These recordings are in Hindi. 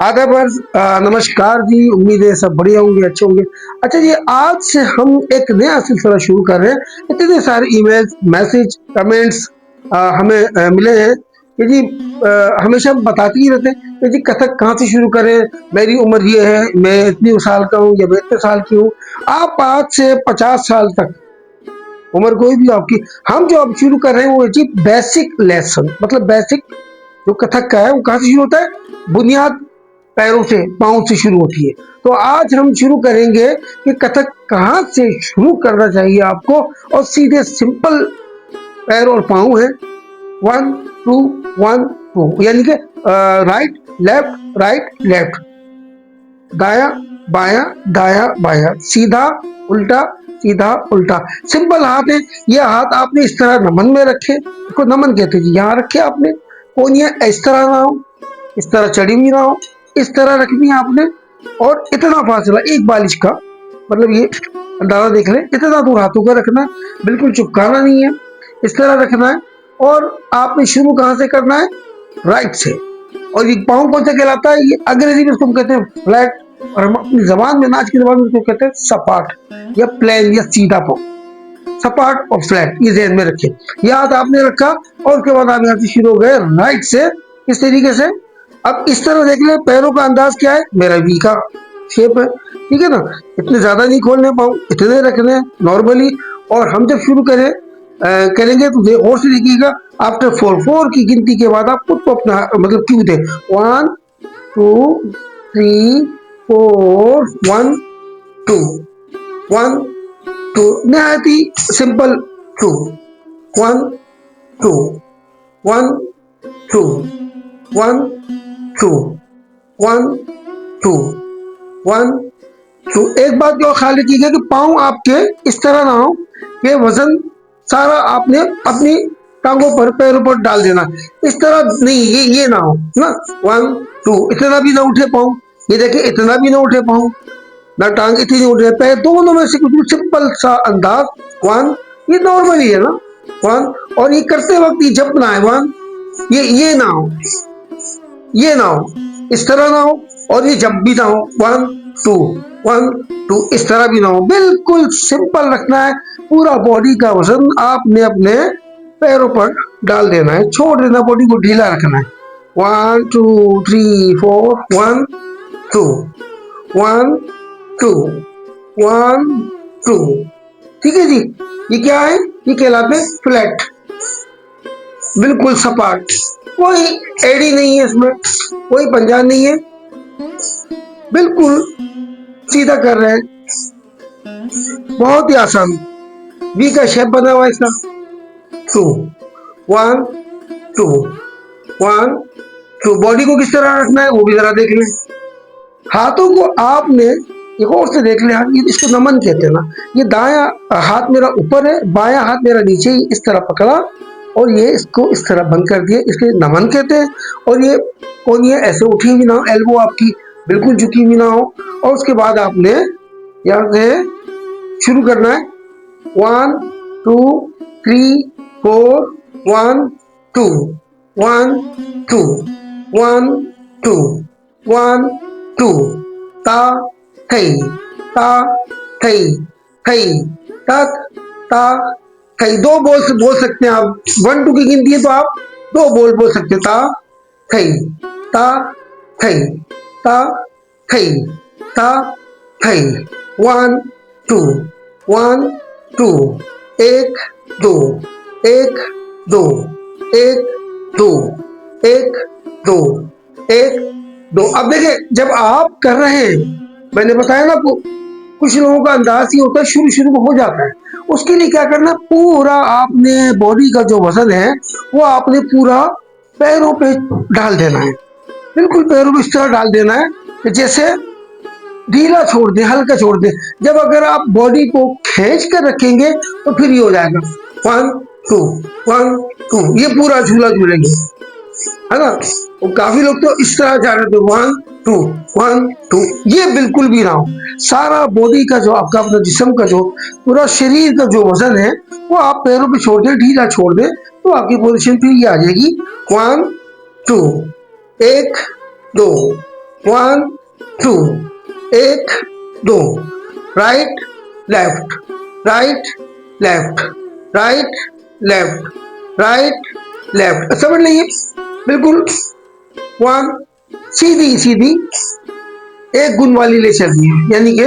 आदाब अर्ज़, नमस्कार जी। उम्मीद है सब बढ़िया होंगे, अच्छे होंगे। अच्छा जी, आज से हम एक नया सिलसिला शुरू कर रहे हैं। इतने सारे ईमेल्स, मैसेज, कमेंट्स हमें मिले हैं कि जी हमेशा हम बताते ही रहते हैं कि जी कथक कहाँ से शुरू करें। मेरी उम्र ये है, मैं इतनी साल का हूँ या मैं इतने साल की हूँ। आप आज से 50 साल तक उम्र कोई भी आपकी, हम जो अब शुरू कर रहे हैं वो है जी बेसिक लेसन, मतलब बेसिक जो कथक का है वो कहाँ से शुरू होता है? बुनियाद पैरों से, पाँव से शुरू होती है। तो आज हम शुरू करेंगे कि कथक कहाँ से शुरू करना चाहिए आपको। और सीधे सिंपल पैर और पाँव है, 1 2 1 2, यानी कि राइट लेफ्ट, दाया बाया दाया बाया, सीधा उल्टा सीधा उल्टा। सिंपल हाथ है। ये हाथ आपने इस तरह नमन में रखे, इसको नमन कहते हैं जी। यहाँ रखे आपने, कोनियां इस तरह ना हो, इस तरह चढ़ी हुई ना हो, इस तरह रखनी है आपने। और इतना फासला एक बालिश का, मतलब ये अंदाजा देख ले, इतना दूर हाथों का रखना है, बिल्कुल चिपकाना नहीं है, इस तरह रखना है। और आपने शुरू कहाँ से करना है? राइट से। और ये पाँव कौन सा कहलाता है? ये अंग्रेजी में इसको कहते हैं फ्लैट, और हम अपनी जबान में, नाच की जबान में इसको कहते हैं सपाट या प्लेन या सीधा पाँव। सपाट और फ्लैट, ये ध्यान में रखें। यह हाथ आपने रखा और उसके बाद आप यहाँ से शुरू हो गए राइट से, इस तरीके से। अब इस तरह देख ले, पैरों का अंदाज क्या है? मेरा वी का शेप है, ठीक है ना। इतने ज्यादा नहीं खोलने पाऊँ, इतने रखने नॉर्मली। और हम जब शुरू करेंगे तो और से देखिएगा, आफ्टर 4 की गिनती के बाद आप खुद को अपना मतलब क्यों दे, 1 2 3 4 1 2 1 2, नहायत ही सिंपल। 2 1 2 1 2 1 2 1 2 1 2। एक बात जो ख्याल रखिएगा कि पाँव आपके इस तरह ना हो कि वजन सारा आपने अपनी टांगों पर, पैरों पर डाल देना, इस तरह नहीं, ये ना हो ना। 1 2, इतना भी ना उठे पाँव, ये देखिए इतना भी ना उठे पाँव, ना टांग इतनी नहीं उठ रहे, पैर दोनों में से कुछ सिंपल सा अंदाज। 1, ये नॉर्मल ही है ना 1। और ये करते वक्त ये जपना है 1, ये ना हो, ये ना हो, इस तरह ना हो, और ये जब भी ना हो 1 2 1 2, इस तरह भी ना हो। बिल्कुल सिंपल रखना है। पूरा बॉडी का वजन आपने अपने पैरों पर डाल देना है, छोड़ देना, बॉडी को ढीला रखना है। 1 2 3 4 1 2 1 2 1 2, ठीक है जी। ये क्या है? ये कहलाते हैं फ्लैट, बिल्कुल सपाट, कोई एड़ी नहीं है इसमें, कोई पंजा नहीं है, बिल्कुल सीधा कर रहे हैं, बहुत ही आसान। वी का शेप बना हुआ है इसका। 2 1 2 1 2, बॉडी को किस तरह रखना है वो भी जरा देख लें। हाथों को आपने एक और से देख लिया, ये इसको नमन कहते हैं ना। ये दायां हाथ मेरा ऊपर है, बायां हाथ मेरा नीचे, ही इस तरह पकड़ा और ये इसको इस तरह बंद कर दिया, इसके नमन कहते हैं। और ये कोनियां ऐसे उठी हुई ना हो, एल्बो आपकी बिल्कुल झुकी हुई ना हो। और उसके बाद आपने यहाँ से शुरू करना है 1 2 3 4 1 2 1 2 1 2 1 2, ता थई ता थई थई तक ता थई। दो बोल सकते हैं आप, 1 2 की गिनती है तो आप दो बोल सकते हैं। ता थई ता थई ता थई ता थई। 1 2 1 2, 1 2 1 2 1 2 1 2 1 2। अब देखिए, जब आप कर रहे हैं, मैंने बताया ना, कुछ लोगों का अंदाज ही होता है, शुरू में हो जाता है। उसके लिए क्या करना, पूरा आपने बॉडी का जो वजन है वो आपने पूरा पैरों पे डाल देना है, बिल्कुल पैरों पे इस तरह डाल देना है कि जैसे ढीला छोड़ दे, हल्का छोड़ दे। जब अगर आप बॉडी को खींच कर रखेंगे तो फिर ये हो जाएगा 1 2 1 2, ये पूरा झूला झूलेंगे, है ना। और काफी लोग तो इस तरह जा रहे थे 1 2 1 2, ये बिल्कुल भी ना हो। सारा बॉडी का जो आपका अपना जिस्म का जो पूरा शरीर का जो वजन है वो आप पैरों पे छोड़ दे, ढीला छोड़ दे, तो आपकी पोजीशन फिर ये आ जाएगी 1 2 1 2 1 2, एक दो, right left, right left, right left, right left, समझ लीजिए बिल्कुल। 1 सीधी सीधी एक गुण वाली ले चल रही है, यानी कि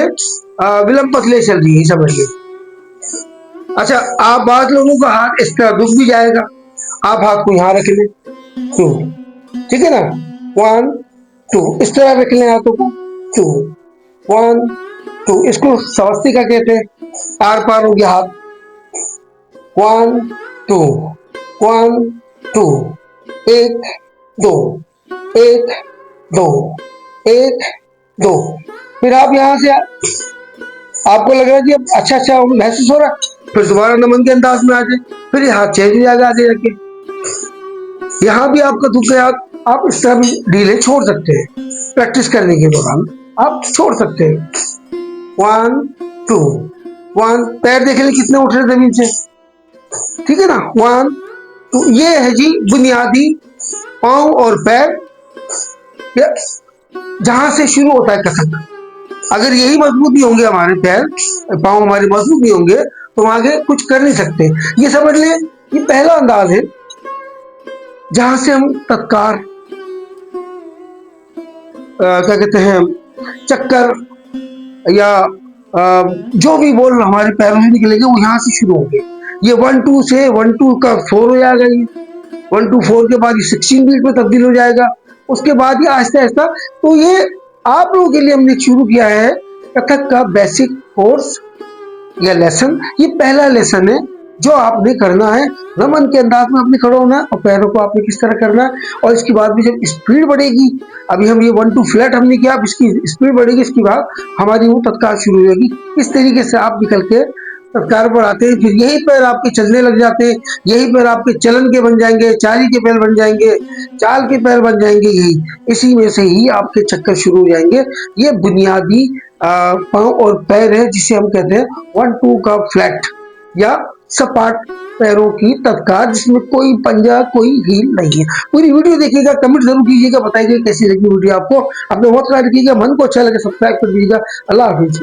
विलंब पथ ले चल रही है, समझ लीजिए। अच्छा, आप बात लोगों का हाथ इस तरह दुख भी जाएगा, आप हाथ को यहां रख लें, टू, ठीक है ना। 1 2, इस तरह रख लें हाथों को, 2 1 2, इसको स्वस्तिका कहते हैं, आर पार हो गया हाथ। 1 2 1 2, एक दो, एक दो, एक दो, फिर आप यहां से आपको लग रहा है कि अब अच्छा अच्छा महसूस हो रहा है, फिर दोबारा नमन के अंदाज में आ जाए, फिर ये हाथ चेंज हो जाएगा आगे जाके। यहाँ भी आपका दूसरे हाथ आप इस तरह भी ढीले छोड़ सकते हैं, प्रैक्टिस करने के दौरान आप छोड़ सकते हैं। 1 2 1, पैर देख लें कितने उठ रहे जमीन से, ठीक है ना। 1 2, ये है जी बुनियादी पांव और पैर जहां से शुरू होता है कथक। अगर यही मजबूत नहीं होंगे हमारे पैर, पांव हमारे मजबूत नहीं होंगे, तो हम आगे कुछ कर नहीं सकते। ये समझ लें, ये पहला अंदाज है जहां से हम तत्कार क्या कहते हैं, चक्कर या जो भी बोल हमारे पैरों से निकलेंगे वो यहाँ से शुरू होंगे। ये 1 2 से 1 2 का 4 हो जाएगा, ये 1 2 4 के बाद ये 16 बीट में तब्दील हो जाएगा, उसके बाद ये आहिस्ता आहिस्ता। तो ये आप लोगों के लिए हमने शुरू किया है कथक का बेसिक कोर्स या लेसन। ये पहला लेसन है जो आपने करना है, नमन के अंदाज में आपने खड़ा होना है और पैरों को आपने किस तरह करना है। और इसके बाद भी जब स्पीड बढ़ेगी, अभी हम ये 1 2 फ्लैट हमने किया, अब इसकी स्पीड बढ़ेगी, इसके बाद हमारी वो तत्कार शुरू हो जाएगी। इस तरीके से आप निकल के तत्कार पर आते हैं, फिर यही पैर आपके चलने लग जाते हैं, यही पैर आपके चलन के बन जाएंगे, चाली के पैर बन जाएंगे, चाल के पैर बन जाएंगे, यही इसी में से ही आपके चक्कर शुरू हो जाएंगे। ये बुनियादी पांव और पैर है जिसे हम कहते हैं 1 2 का फ्लैट या सपाट पैरों की तत्कार, जिसमें कोई पंजा कोई हील नहीं है। पूरी वीडियो देखिएगा, कमेंट जरूर कीजिएगा, बताइए कैसी लगी वीडियो आपको, अपने बहुत सारे रखिएगा, मन को अच्छा लगे सब्सक्राइब कर दीजिएगा। अल्लाह हाफिज।